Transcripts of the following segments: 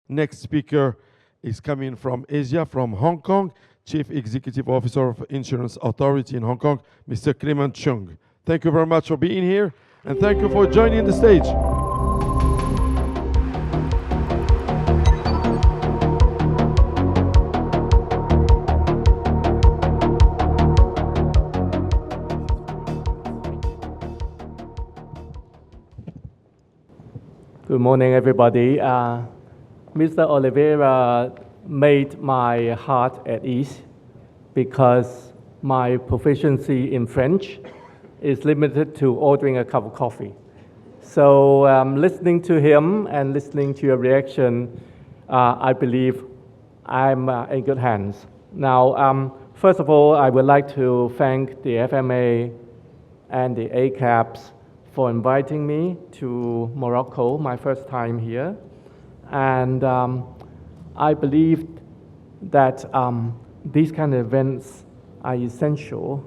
Next speaker is coming from Asia, from Hong Kong, Chief Executive Officer of Insurance Authority in Hong Kong, Mr. Clement Cheung. Thank you very much for being here, and thank you for joining the stage. Good morning, everybody. Mr. Oliveira made my heart at ease because my proficiency in French is limited to ordering a cup of coffee. So listening to him and listening to your reaction, I believe I'm in good hands. Now, first of all, I would like to thank the FMA and the ACAPS for inviting me to Morocco, my first time here. And I believe that these kind of events are essential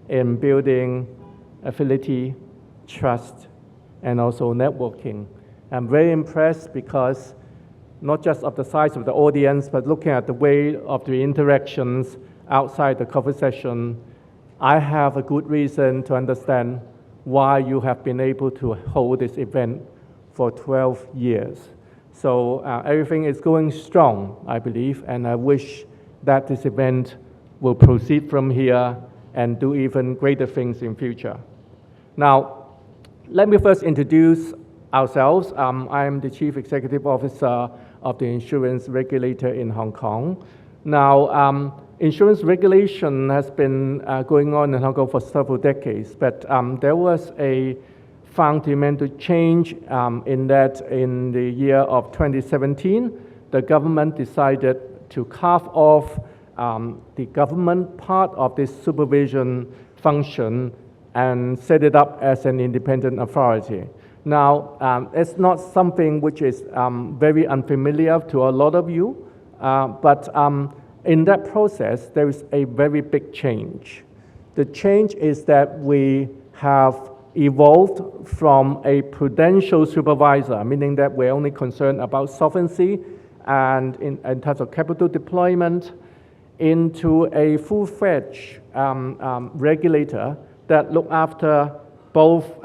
in building affinity, trust, and also networking. I'm very impressed because not just of the size of the audience, but looking at the way of the interactions outside the coffee session, I have a good reason to understand why you have been able to hold this event for 12 years. So everything is going strong, I believe, and I wish that this event will proceed from here and do even greater things in future. Now, let me first introduce ourselves. I am the Chief Executive Officer of the insurance regulator in Hong Kong. Now, insurance regulation has been going on in Hong Kong for several decades, but there was a fundamental change in that in the year of 2017, the government decided to carve off the government part of this supervision function and set it up as an independent authority. Now, it's not something which is very unfamiliar to a lot of you, but in that process, there is a very big change. The change is that we have evolved from a prudential supervisor, meaning that we're only concerned about solvency and in terms of capital deployment, into a full-fledged regulator that look after both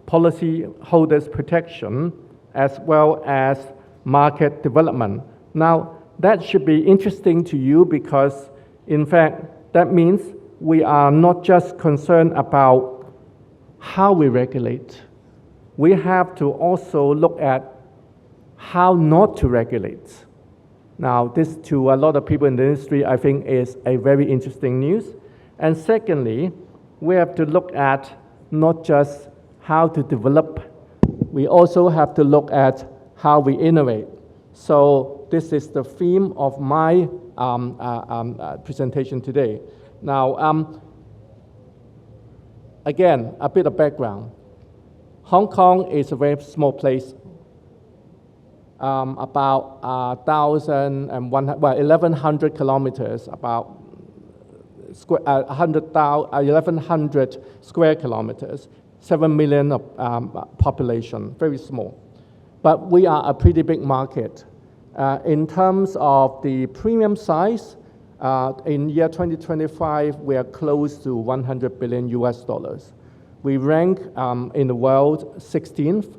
policy holders' protection as well as market development. Now, that should be interesting to you because, in fact, that means we are not just concerned about how we regulate. We have to also look at how not to regulate. Now, this to a lot of people in the industry, I think, is a very interesting news. And secondly, we have to look at not just how to develop, we also have to look at how we innovate. So this is the theme of my presentation today. Now, again, a bit of background. Hong Kong is a very small place, about 1,100 kilometers, about 1,100 square kilometers, 7 million population, very small. But we are a pretty big market. In terms of the premium size, in year 2025, we are close to $100 billion US. We rank in the world 16th,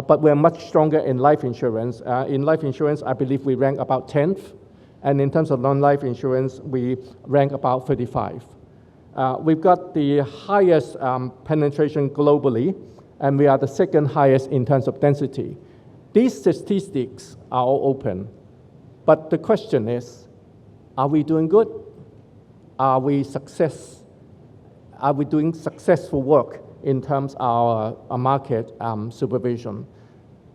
but we're much stronger in life insurance. In life insurance, I believe we rank about 10th, and in terms of non-life insurance, we rank about 35. We've got the highest penetration globally, and we are the second highest in terms of density. These statistics are all open, but the question is, are we doing good? Are we doing successful work in terms of our market supervision?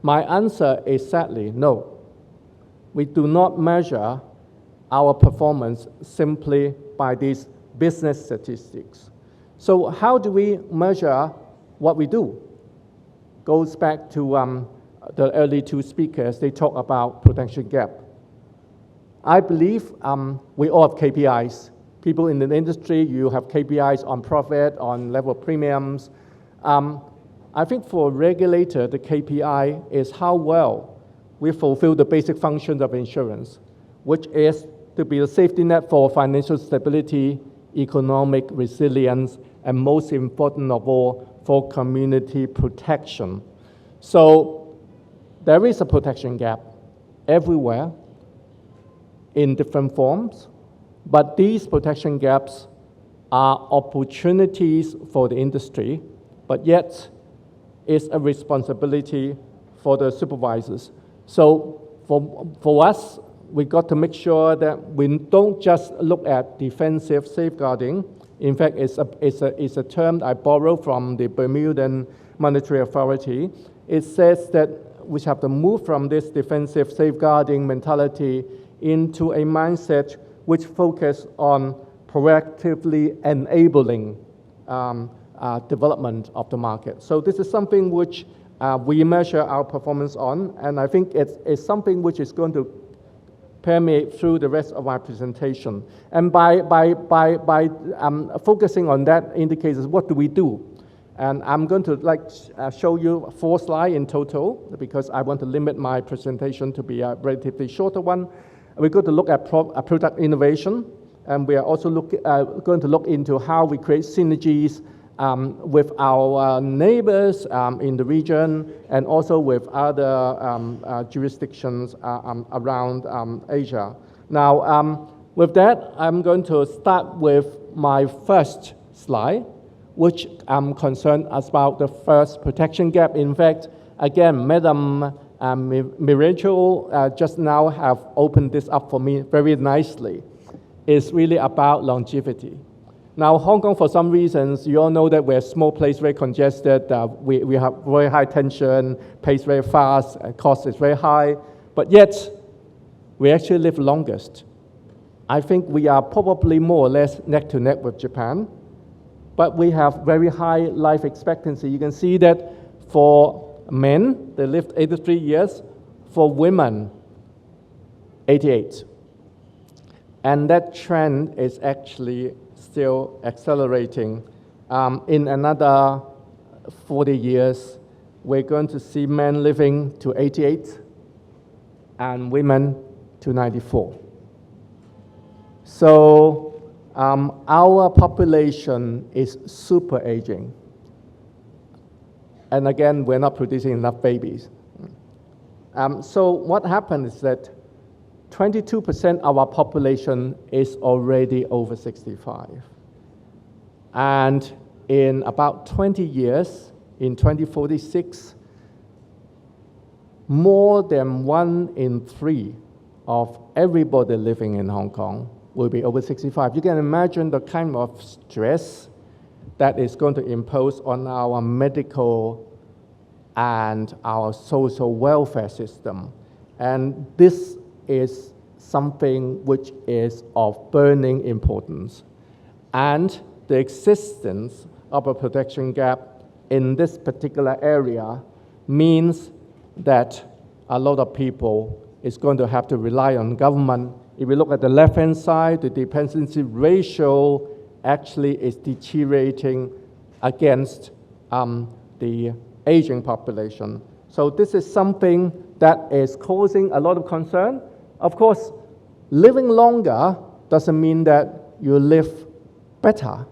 My answer is sadly no. We do not measure our performance simply by these business statistics. So how do we measure what we do? Goes back to the early two speakers. They talk about protection gap. I believe we all have KPIs. People in the industry, you have KPIs on profit, on level of premiums. I think for a regulator, the KPI is how well we fulfill the basic functions of insurance, which is to be a safety net for financial stability, economic resilience, and most important of all, for community protection. So there is a protection gap everywhere in different forms, but these protection gaps are opportunities for the industry, but yet it's a responsibility for the supervisors. So for us, we got to make sure that we don't just look at defensive safeguarding. In fact, it's a term I borrow from the Bermudan Monetary Authority. It says that we have to move from this defensive safeguarding mentality into a mindset which focuses on proactively enabling development of the market. So this is something which we measure our performance on, and I think it's something which is going to permeate through the rest of our presentation. And by focusing on that indicators, what do we do? And I'm going to show you 4 slides in total, because I want to limit my presentation to be a relatively shorter one. We're going to look at product innovation, and we are also going to look into how we create synergies with our neighbors in the region, and also with other jurisdictions around Asia. Now, with that, I'm going to start with my first slide, which I'm concerned about the first protection gap. In fact, again, Madam Miracle just now have opened this up for me very nicely. It's really about longevity. Now, Hong Kong, for some reasons, you all know that we're a small place, very congested, we have very high tension, pace very fast, cost is very high, but yet, we actually live longest. I think we are probably more or less neck to neck with Japan, but we have very high life expectancy. You can see that for men, they lived 83 years, for women, 88. And that trend is actually still accelerating. In another 40 years, we're going to see men living to 88 and women to 94. So our population is super aging. And again, we're not producing enough babies. So what happened is that 22% of our population is already over 65. And in about 20 years, in 2046, more than 1 in 3 of everybody living in Hong Kong will be over 65. You can imagine the kind of stress that is going to impose on our medical and our social welfare system. And this is something which is of burning importance. And the existence of a protection gap in this particular area means that a lot of people is going to have to rely on government. If we look at the left-hand side, the dependency ratio actually is deteriorating against the aging population. So this is something that is causing a lot of concern. Of course, living longer doesn't mean that you live better.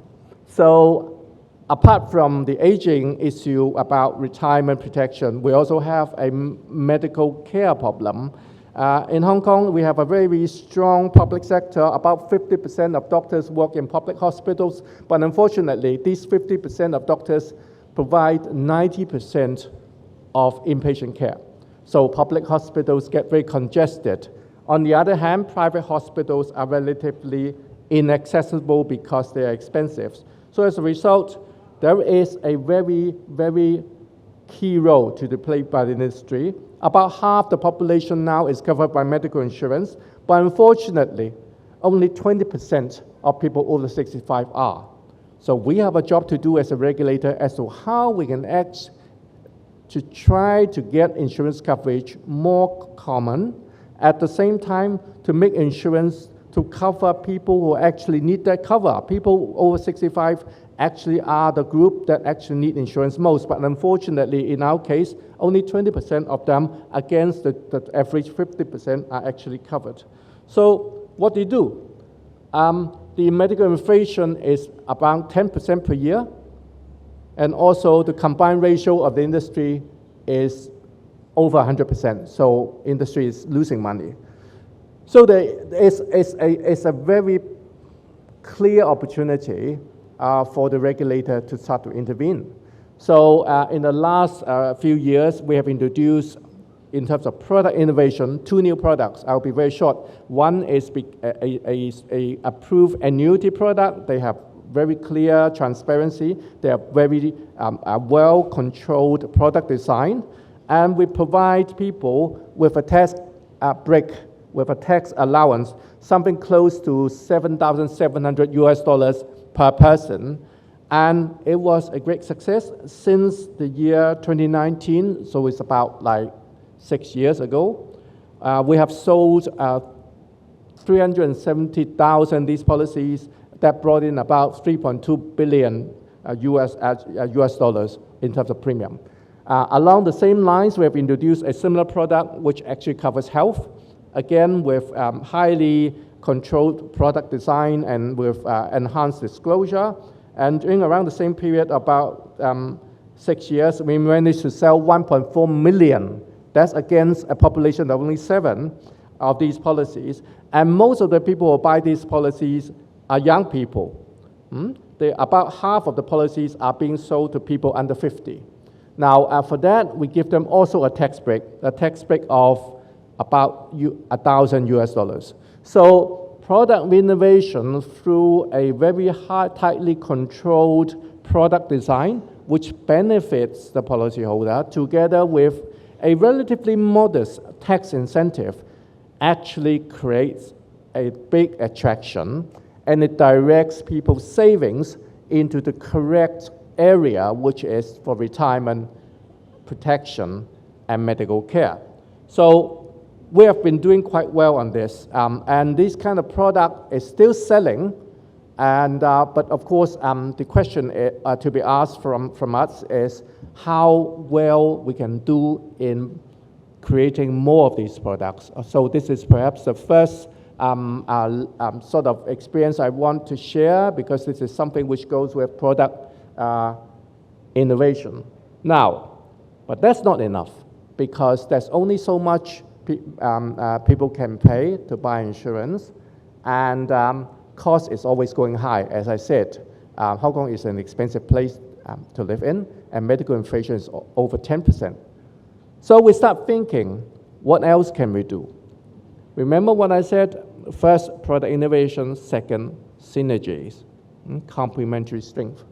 So apart from the aging issue about retirement protection, we also have a medical care problem. In Hong Kong, we have a very strong public sector. About 50% of doctors work in public hospitals, but unfortunately, these 50% of doctors provide 90% of inpatient care. So public hospitals get very congested. On the other hand, private hospitals are relatively inaccessible because they are expensive. So as a result, there is a very, very key role to be played by the industry. About half the population now is covered by medical insurance, but unfortunately, only 20% of people over 65 are. So we have a job to do as a regulator as to how we can act to try to get insurance coverage more common, at the same time to make insurance to cover people who actually need that cover. People over 65 actually are the group that actually need insurance most, but unfortunately, in our case, only 20% of them against the average 50% are actually covered. So what do you do? The medical inflation is about 10% per year, and also the combined ratio of the industry is over 100%, so industry is losing money. So there is a very clear opportunity for the regulator to start to intervene. So in the last few years, we have introduced, in terms of product innovation, 2 new products. I'll be very short. One is a approved annuity product. They have very clear transparency. They are very well-controlled product design. And we provide people with a tax break, with a tax allowance, something close to $7,700 per person. And it was a great success since the year 2019, so it's about like 6 years ago. We have sold 370,000 these policies that brought in about 3.2 billion US dollars in terms of premium. Along the same lines, we have introduced a similar product which actually covers health, again with highly controlled product design and with enhanced disclosure. And during around the same period, about 6 years, we managed to sell 1.4 million. That's against a population of only 7 of these policies. And most of the people who buy these policies are young people. About half of the policies are being sold to people under 50. Now, for that, we give them also a tax break of about $1,000 US. So product innovation through a very tightly controlled product design, which benefits the policyholder, together with a relatively modest tax incentive, actually creates a big attraction, and it directs people's savings into the correct area, which is for retirement, protection, and medical care. So we have been doing quite well on this, and this kind of product is still selling, and, but of course, the question to be asked from us is how well we can do in creating more of these products. So this is perhaps the first sort of experience I want to share, because this is something which goes with product innovation. Now, but that's not enough, because there's only so much people can pay to buy insurance, and cost is always going high. As I said, Hong Kong is an expensive place to live in, and medical inflation is over 10%. So we start thinking, what else can we do? Remember what I said? First, product innovation. Second, synergies, complementary strength.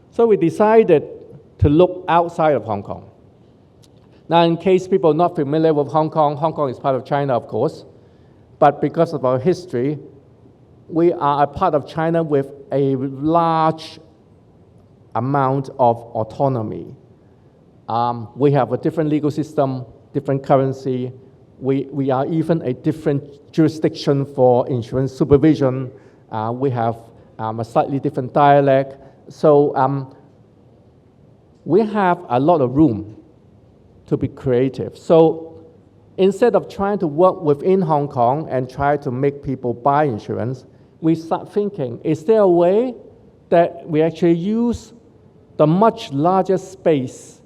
So we decided to look outside of Hong Kong. Now, in case people are not familiar with Hong Kong, Hong Kong is part of China, of course, but because of our history, we are a part of China with a large amount of autonomy. We have a different legal system, different currency. We are even a different jurisdiction for insurance supervision. We have a slightly different dialect. So we have a lot of room to be creative. So instead of trying to work within Hong Kong and try to make people buy insurance, we start thinking, is there a way that we actually use the much larger space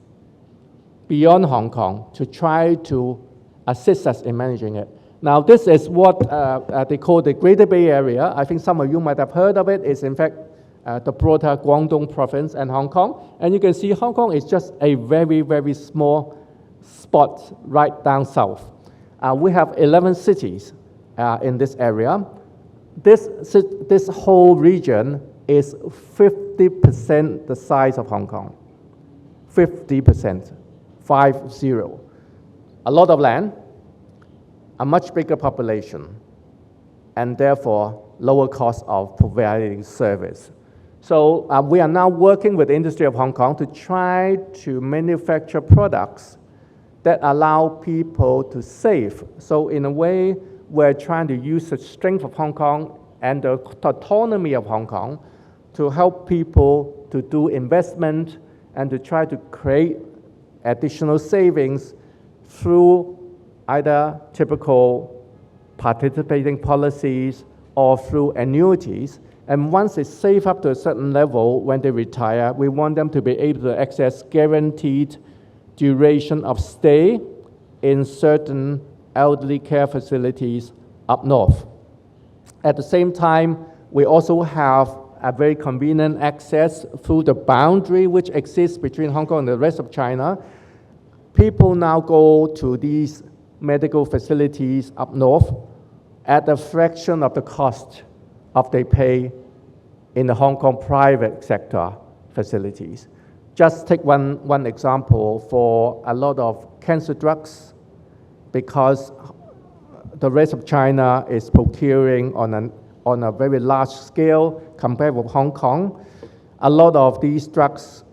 beyond Hong Kong to try to assist us in managing it? Now, this is what they call the Greater Bay Area. I think some of you might have heard of it. It's in fact the broader Guangdong province and Hong Kong. And you can see Hong Kong is just a very, very small spot right down south. We have 11 cities in this area. This whole region is 50% the size of Hong Kong. 50%, 50. A lot of land, a much bigger population, and therefore lower cost of providing service. So we are now working with the industry of Hong Kong to try to manufacture products that allow people to save. So in a way, we're trying to use the strength of Hong Kong and the autonomy of Hong Kong to help people to do investment and to try to create additional savings through either typical participating policies or through annuities. And once they save up to a certain level, when they retire, we want them to be able to access guaranteed duration of stay in certain elderly care facilities up north. At the same time, we also have a very convenient access through the boundary which exists between Hong Kong and the rest of China. People now go to these medical facilities up north at a fraction of the cost of they pay in the Hong Kong private sector facilities. Just take one example for a lot of cancer drugs, because the rest of China is procuring on a very large scale compared with Hong Kong. A lot of these drugs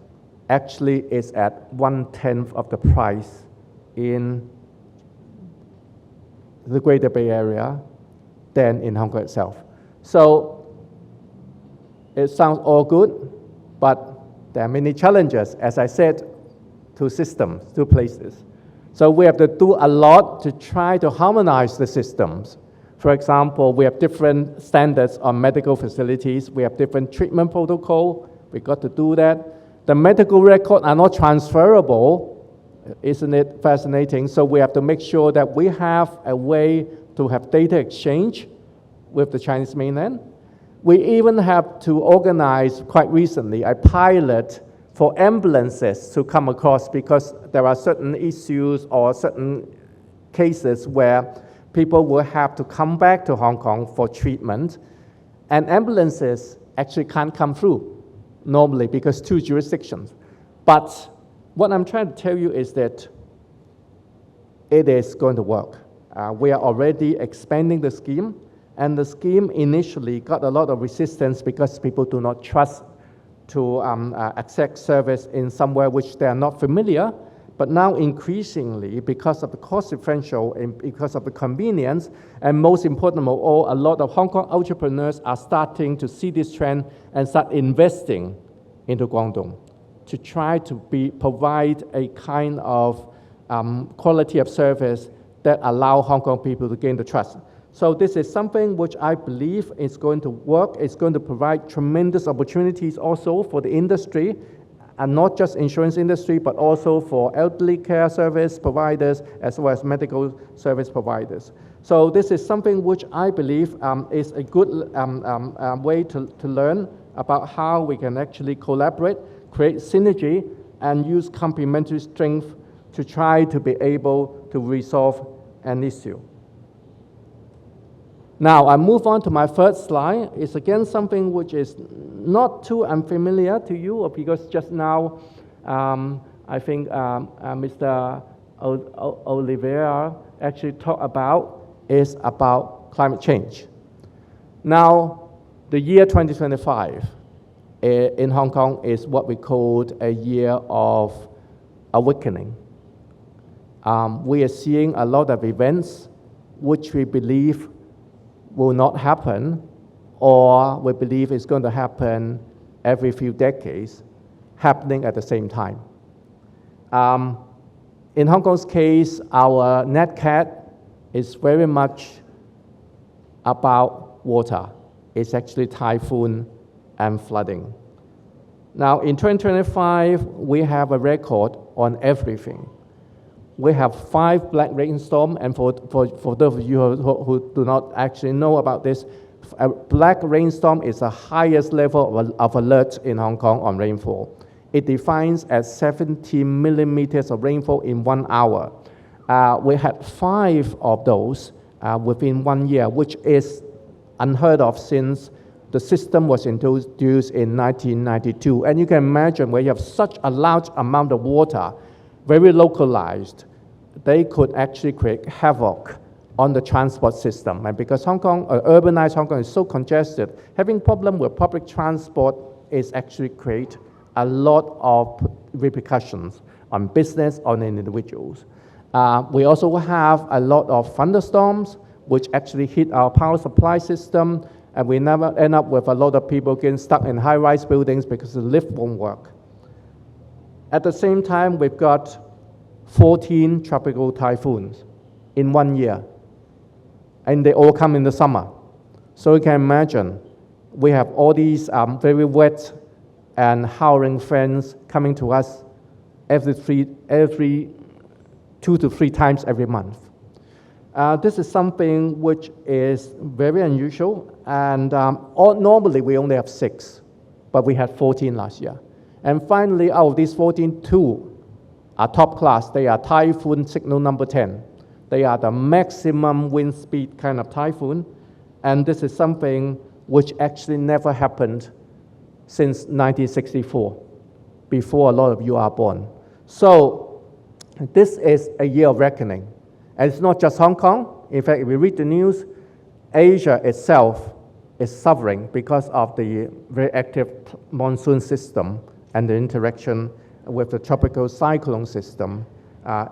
actually is at 1/10 of the price in the Greater Bay Area than in Hong Kong itself. So it sounds all good, but there are many challenges, as I said, to systems, to places. So we have to do a lot to try to harmonize the systems. For example, we have different standards on medical facilities. We have different treatment protocol. We got to do that. The medical records are not transferable. Isn't it fascinating? So we have to make sure that we have a way to have data exchange with the Chinese mainland. We even have to organize, quite recently, a pilot for ambulances to come across, because there are certain issues or certain cases where people will have to come back to Hong Kong for treatment, and ambulances actually can't come through normally because two jurisdictions. But what I'm trying to tell you is that it is going to work. We are already expanding the scheme, and the scheme initially got a lot of resistance because people do not trust to access service in somewhere which they are not familiar. But now increasingly, because of the cost differential and because of the convenience, and most important of all, a lot of Hong Kong entrepreneurs are starting to see this trend and start investing into Guangdong to try to provide a kind of quality of service that allow Hong Kong people to gain the trust. So this is something which I believe is going to work. It's going to provide tremendous opportunities also for the industry, and not just insurance industry, but also for elderly care service providers as well as medical service providers. So this is something which I believe is a good way to learn about how we can actually collaborate, create synergy, and use complementary strength to try to be able to resolve an issue. Now, I move on to my third slide. It's again something which is not too unfamiliar to you, because just now, I think Mr. Oliveira actually talked about is about climate change. Now, the year 2025 in Hong Kong is what we called a year of awakening. We are seeing a lot of events which we believe will not happen, or we believe is going to happen every few decades, happening at the same time. In Hong Kong's case, our Nat Cat is very much about water. It's actually typhoon and flooding. Now, in 2025, we have a record on everything. We have 5 black rainstorms, and for those of you who do not actually know about this, a black rainstorm is the highest level of alert in Hong Kong on rainfall. It defines as 70 millimeters of rainfall in 1 hour. We had 5 of those within 1 year, which is unheard of since the system was introduced in 1992. And you can imagine where you have such a large amount of water, very localized, they could actually create havoc on the transport system. And because Hong Kong, urbanized Hong Kong is so congested, having problem with public transport is actually create a lot of repercussions on business, on individuals. We also have a lot of thunderstorms. which actually hit our power supply system, and we never end up with a lot of people getting stuck in high-rise buildings because the lift won't work. At the same time, we've got 14 tropical typhoons in 1 year, and they all come in the summer. So you can imagine, we have all these very wet and howling friends coming to us every 2 to 3 times every month. This is something which is very unusual, and normally we only have 6, but we had 14 last year. And finally, out of these 14, 2 are top class. They are typhoon signal number 10. They are the maximum wind speed kind of typhoon, and this is something which actually never happened since 1964, before a lot of you are born. So this is a year of reckoning. And it's not just Hong Kong. In fact, if we read the news, Asia itself is suffering because of the very active monsoon system and the interaction with the tropical cyclone system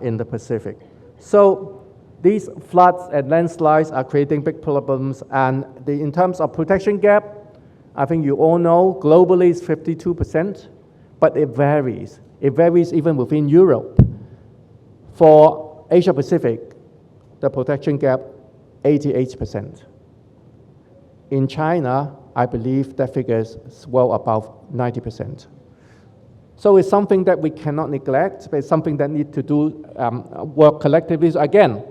in the Pacific. So these floods and landslides are creating big problems, and in terms of protection gap, I think you all know globally it's 52%, but it varies. It varies even within Europe. For Asia Pacific, the protection gap, 88%. In China, I believe that figure is well above 90%. So it's something that we cannot neglect, but it's something that needs to do work collectively. So again,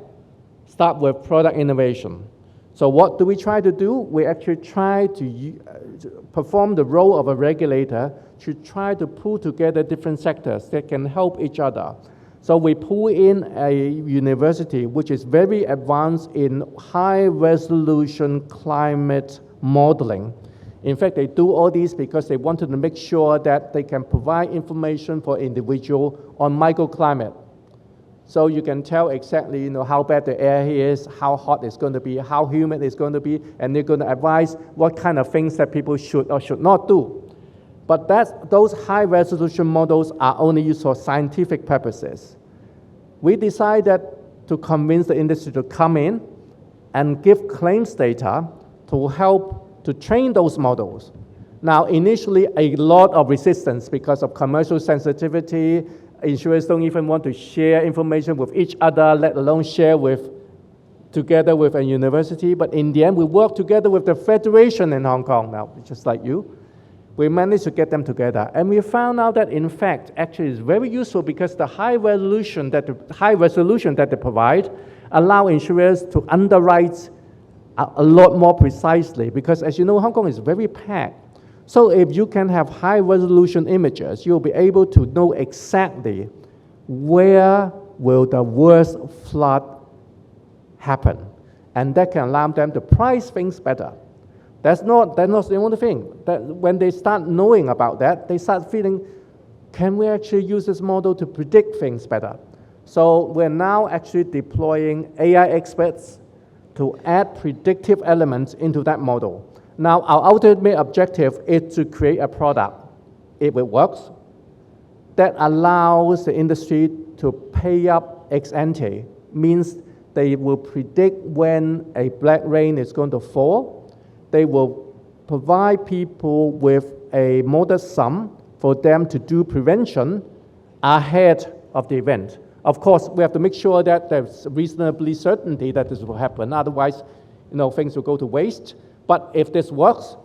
start with product innovation. So what do we try to do? We actually try to perform the role of a regulator to try to pull together different sectors that can help each other. So we pull in a university which is very advanced in high-resolution climate modeling. In fact, they do all these because they wanted to make sure that they can provide information for individual on microclimate. So you can tell exactly, how bad the air is, how hot it's going to be, how humid it's going to be, and they're going to advise what kind of things that people should or should not do. But those high-resolution models are only used for scientific purposes. We decided to convince the industry to come in and give claims data to help to train those models. Now, initially, a lot of resistance because of commercial sensitivity. Insurers don't even want to share information with each other, let alone share together with a university. But in the end, we worked together with the Federation in Hong Kong now, just like you. We managed to get them together. And we found out that, in fact, actually it's very useful because the high resolution that they provide allow insurers to underwrite a lot more precisely. Because as you know, Hong Kong is very packed. So if you can have high-resolution images, you'll be able to know exactly where will the worst flood happen. And that can allow them to price things better. That's not the only thing. That when they start knowing about that, they start feeling, can we actually use this model to predict things better? So we're now actually deploying AI experts to add predictive elements into that model. Now, our ultimate objective is to create a product, if it works, that allows the industry to pay up ex ante, means they will predict when a black rain is going to fall. They will provide people with a modest sum for them to do prevention ahead of the event. Of course, we have to make sure that there's reasonably certainty that this will happen. Otherwise, things will go to waste. But if this works,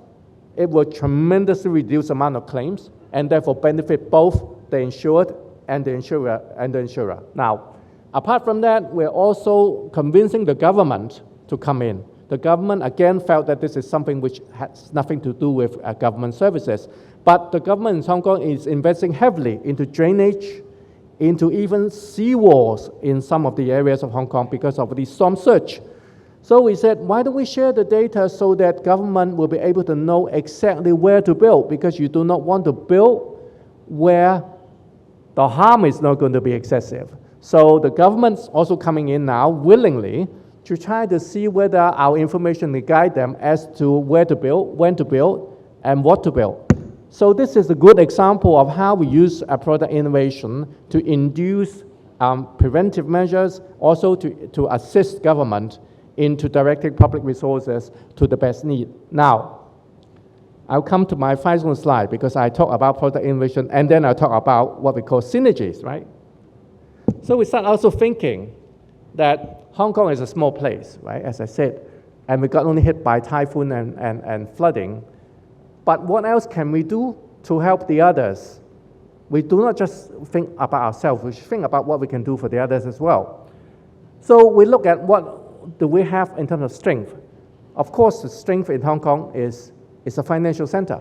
it will tremendously reduce the amount of claims and therefore benefit both the insured and the insurer. Now, apart from that, we're also convincing the government to come in. The government, again, felt that this is something which has nothing to do with government services. But the government in Hong Kong is investing heavily into drainage, into even seawalls in some of the areas of Hong Kong because of the storm surge. So we said, why don't we share the data so that government will be able to know exactly where to build, because you do not want to build where the harm is not going to be excessive. So the government's also coming in now willingly to try to see whether our information will guide them as to where to build, when to build, and what to build. So this is a good example of how we use product innovation to induce preventive measures, also to assist government into directing public resources to the best need. Now, I'll come to my final slide because I talk about product innovation and then I'll talk about what we call synergies, right? So we start also thinking that Hong Kong is a small place, right, as I said, and we got only hit by typhoon and flooding. But what else can we do to help the others? We do not just think about ourselves, we should think about what we can do for the others as well. So we look at what do we have in terms of strength. Of course, the strength in Hong Kong is a financial center.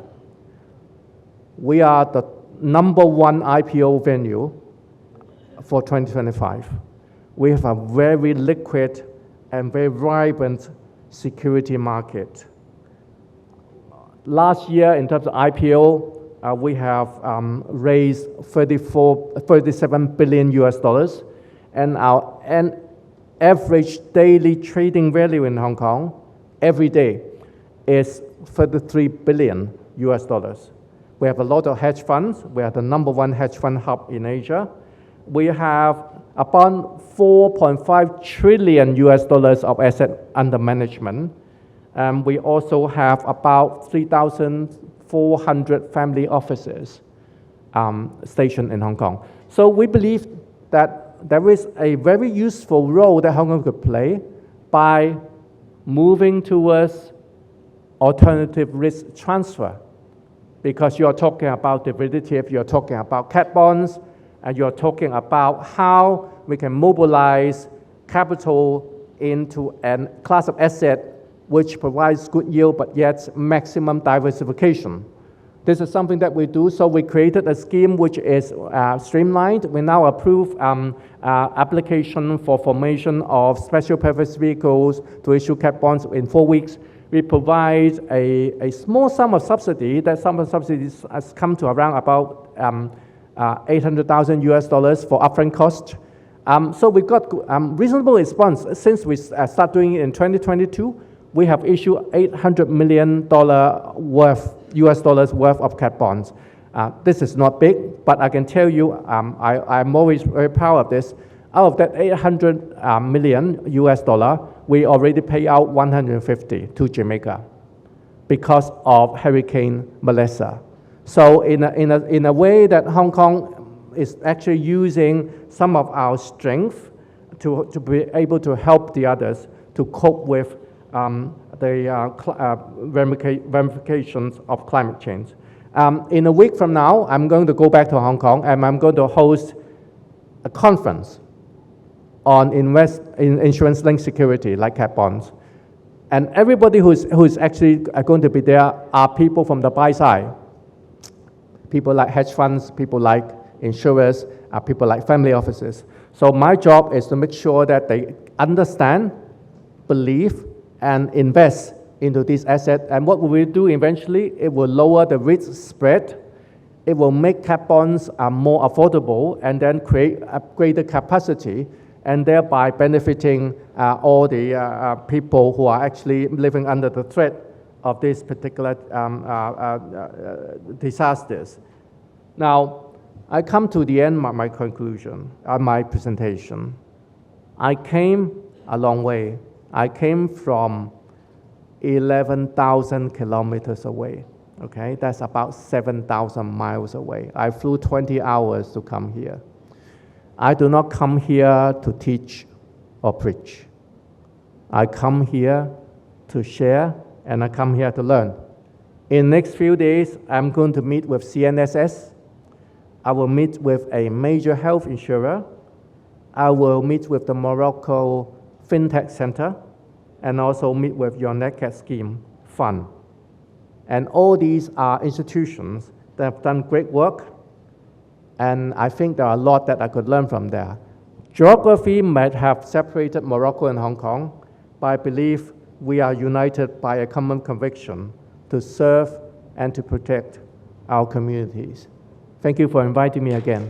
We are the #1 IPO venue for 2025. We have a very liquid and very vibrant security market. Last year, in terms of IPO, we have raised 37 billion US dollars, and our average daily trading value in Hong Kong every day is 33 billion US dollars. We have a lot of hedge funds. We are the #1 hedge fund hub in Asia. We have about 4.5 trillion US dollars of asset under management. We also have about 3,400 family offices stationed in Hong Kong. So we believe that there is a very useful role that Hong Kong could play by moving towards alternative risk transfer, because you're talking about derivative, you're talking about cat bonds, and you're talking about how we can mobilize capital into a class of asset which provides good yield but yet maximum diversification. This is something that we do, so we created a scheme which is streamlined. We now approve application for formation of special purpose vehicles to issue cat bonds in 4 weeks. We provide a small sum of subsidy. That sum of subsidies has come to around about 800,000 US dollars for upfront cost. So we got reasonable response. Since we start doing it in 2022, we have issued $800 million US dollars worth of cat bonds. This is not big, but I can tell you, I'm always very proud of this. Out of that 800 million US dollar, we already pay out 150 to Jamaica because of Hurricane Melissa. So in a way that Hong Kong is actually using some of our strength to be able to help the others to cope with the ramifications of climate change. In a week from now, I'm going to go back to Hong Kong and I'm going to host a conference on insurance-linked security like cat bonds. And everybody who's actually going to be there are people from the buy side. People like hedge funds, people like insurers, people like family offices. So my job is to make sure that they understand, believe, and invest into this asset. And what we will do eventually, it will lower the risk spread. It will make cat bonds more affordable and then create a greater capacity and thereby benefiting all the people who are actually living under the threat of these particular disasters. Now, I come to the end of my conclusion, my presentation. I came a long way. I came from 11,000 kilometers away, okay? That's about 7,000 miles away. I flew 20 hours to come here. I do not come here to teach or preach. I come here to share and I come here to learn. In the next few days, I'm going to meet with CNSS. I will meet with a major health insurer. I will meet with the Morocco FinTech Center and also meet with your NetCat Scheme Fund. And all these are institutions that have done great work, and I think there are a lot that I could learn from there. Geography might have separated Morocco and Hong Kong, but I believe we are united by a common conviction to serve and to protect our communities. Thank you for inviting me again.